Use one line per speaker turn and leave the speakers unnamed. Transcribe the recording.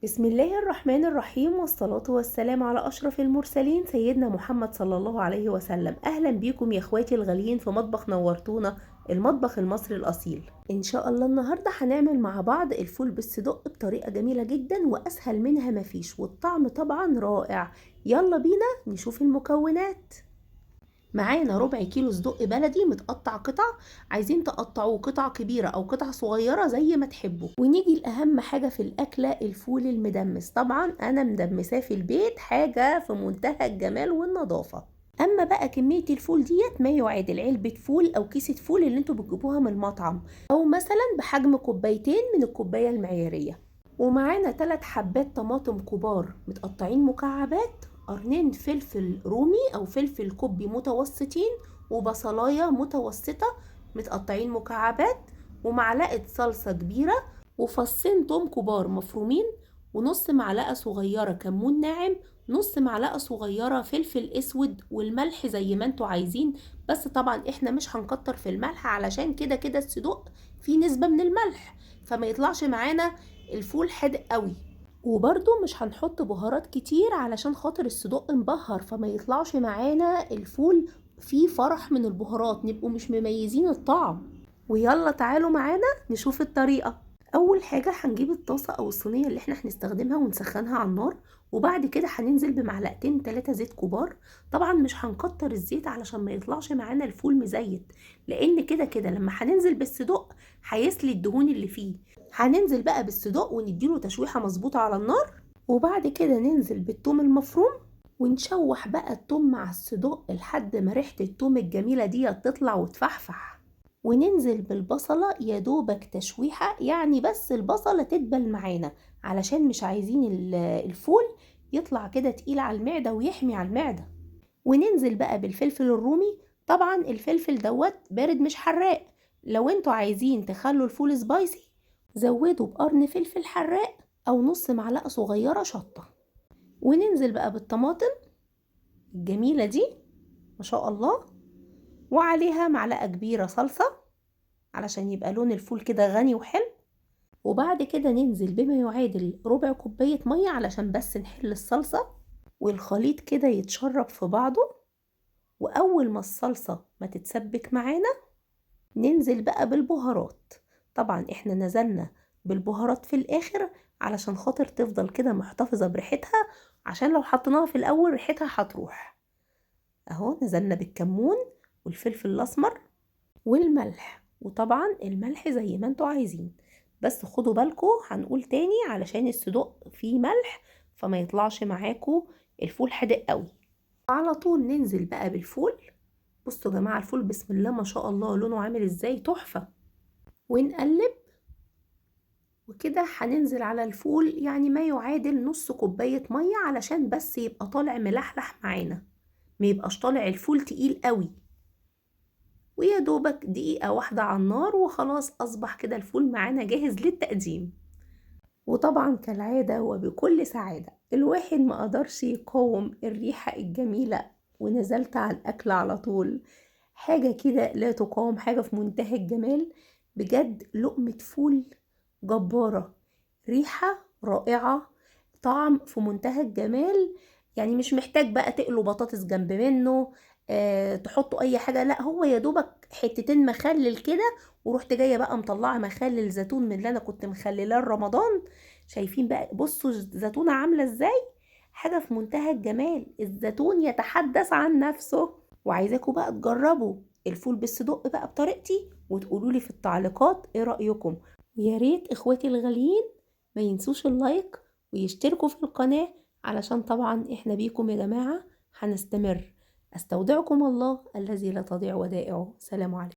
بسم الله الرحمن الرحيم، والصلاة والسلام على أشرف المرسلين سيدنا محمد صلى الله عليه وسلم. أهلا بيكم يا اخواتي الغاليين في مطبخ نورتونا، المطبخ المصري الأصيل. إن شاء الله النهاردة هنعمل مع بعض الفول بالصدق بطريقة جميلة جدا وأسهل منها مفيش، والطعم طبعا رائع. يلا بينا نشوف المكونات. معانا ربع كيلو صدق بلدي متقطع قطع، عايزين تقطعوه قطع كبيرة او قطع صغيرة زي ما تحبوا. ونيجي لأهم حاجة في الأكلة، الفول المدمس. طبعا أنا مدمساه في البيت، حاجة في منتهى الجمال والنظافة. أما بقى كمية الفول ديت ما يعادل علبة فول أو كيسة فول اللي انتوا بتجيبوها من المطعم، أو مثلا بحجم كوبايتين من الكوباية المعيارية. ومعانا 3 حبات طماطم كبار متقطعين مكعبات، قرنين فلفل رومي او فلفل كوبي متوسطين، وبصلايه متوسطه متقطعين مكعبات، ومعلقه صلصه كبيره، وفصين توم كبار مفرومين، ونص معلقه صغيره كمون ناعم، نص معلقه صغيره فلفل اسود، والملح زي ما انتوا عايزين. بس طبعا احنا مش هنكتر في الملح، علشان كده كده الصدوق فيه نسبه من الملح، فما يطلعش معانا الفول حادق قوي. وبرده مش هنحط بهارات كتير علشان خاطر الصدوق مبهر، فما يطلعش معانا الفول فيه فرح من البهارات، نبقوا مش مميزين الطعم. ويلا تعالوا معانا نشوف الطريقة. اول حاجة هنجيب الطاسة او الصينية اللي احنا هنستخدمها ونسخنها على النار، وبعد كده هننزل بمعلقتين 3 زيت كبار. طبعا مش هنكتر الزيت علشان ما يطلعش معانا الفول مزيت، لان كده كده لما هننزل بالصدوق هيسلي الدهون اللي فيه. هننزل بقى بالصدوق ونديله تشويحة مظبوطة على النار، وبعد كده ننزل بالثوم المفروم، ونشوح بقى الثوم مع الصدوق لحد ما ريحة الثوم الجميلة دي تطلع وتفحفح. وننزل بالبصلة يا دوبك تشويحة، يعني بس البصلة تدبل معانا، علشان مش عايزين الفول يطلع كده تقيل على المعدة ويحمي على المعدة. وننزل بقى بالفلفل الرومي. طبعا الفلفل دوت بارد مش حراق، لو انتوا عايزين تخلوا الفول سبايسي زودوا بقرن فلفل حراق او نص معلقة صغيرة شطة. وننزل بقى بالطماطم الجميلة دي ما شاء الله، وعليها معلقة كبيرة صلصة علشان يبقى لون الفول كده غني وحلو. وبعد كده ننزل بما يعادل ربع كوباية مية علشان بس نحل الصلصة، والخليط كده يتشرب في بعضه. وأول ما الصلصة ما تتسبك معانا ننزل بقى بالبهارات. طبعا احنا نزلنا بالبهارات في الآخر علشان خاطر تفضل كده محتفظة بريحتها، عشان لو حطيناها في الأول ريحتها هتروح. اهو نزلنا بالكمون والفلفل الأسمر والملح، وطبعا الملح زي ما انتوا عايزين، بس خدوا بالكم هنقول تاني علشان الصدوق فيه ملح فما يطلعش معاكم الفول حادق قوي. على طول ننزل بقى بالفول. بصوا يا جماعة الفول بسم الله ما شاء الله لونه عامل ازاي، تحفة. ونقلب، وكده هننزل على الفول يعني ما يعادل نص كوباية مية علشان بس يبقى طالع ملحلح معانا، ما يبقاش طالع الفول تقيل قوي. ويا دوبك دقيقة واحدة على النار وخلاص أصبح كده الفول معانا جاهز للتقديم. وطبعا كالعادة وبكل سعادة الواحد ما قدرش يقاوم الريحة الجميلة، ونزلت على الأكل على طول. حاجة كده لا تقاوم، حاجة في منتهى الجمال بجد. لقمة فول جبارة، ريحة رائعة، طعم في منتهى الجمال. يعني مش محتاج بقى تقلوا بطاطس جنب منه، تحطوا اي حاجة، لا هو يا دوبك حتتين مخلل كده. ورحت جاية بقى مطلعة مخلل زيتون من اللي انا كنت مخللاه رمضان. شايفين بقى، بصوا الزيتونة عاملة ازاي، حاجة في منتهى الجمال. الزيتون يتحدث عن نفسه. وعايزاكم بقى تجربوا الفول بالصدق بقى بطريقتي، وتقولوا لي في التعليقات ايه رأيكم. ويا ريت اخواتي الغاليين ما ينسوش اللايك ويشتركوا في القناة، علشان طبعا احنا بيكم يا جماعة هنستمر. استودعكم الله الذي لا تضيع ودائعه. سلام عليكم.